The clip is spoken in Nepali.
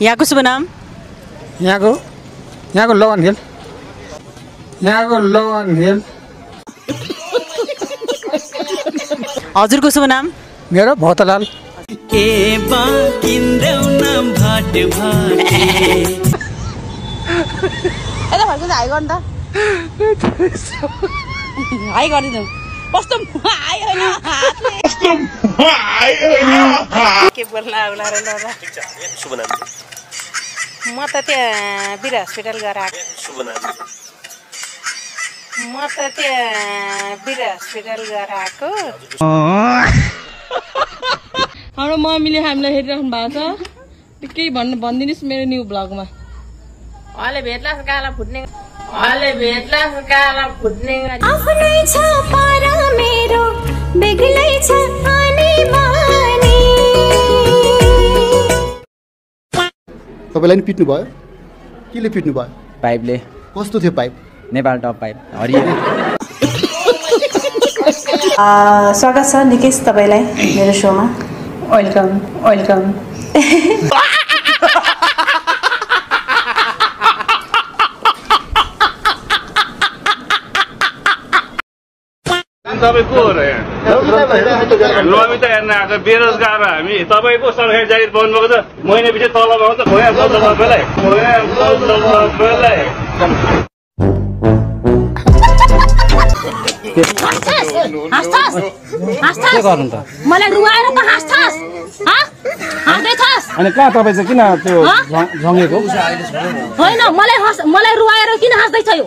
यहाँको शुभ नाम? यहाँको लगन हिल। हजुरको शुभ नाम? मेरो भौतलाल। हाई गर्नु त हाई गरिदिनु कस्तो के बोल्न आउला र शुभ नाम? म त त्यहाँ बिर हस्पिटल गएर आएको। शुभ नाम? म त त्यहाँ बिर हस्पिटल गएर आएको। हाम्रो मम्मीले हामीलाई हेरिराख्नु भएको छ। केही भनिदिनुहोस् मेरो न्यू ब्लगमा। अहिले भेट्ला काला फुट्ने आफ्नै छ पर मेरो बेग्लै छ आनी बानी। तपाईलाई नि पिट्नु भयो? केले पिट्नु भयो? पाइपले। कस्तो थियो पाइप? नेपाल टप पाइप हरियो। स्वागत छ निकेश तपाईलाई मेरो शोमा। वेलकम। तपाईँ को हो र यहाँ? हामी त हेर्न आएको बेरोजगार हामी। तपाईँको सरकारी जागिर पाउनुभएको छ, महिना पछि तलब आउँछ। मलाई रुवाएर त हाँस्छस् हाँस्दैछस् अनि कहाँ तपाईँ चाहिँ किन त्यो झङ्गेको? होइन मलाई रुवाएर किन हाँस्दैछ यो?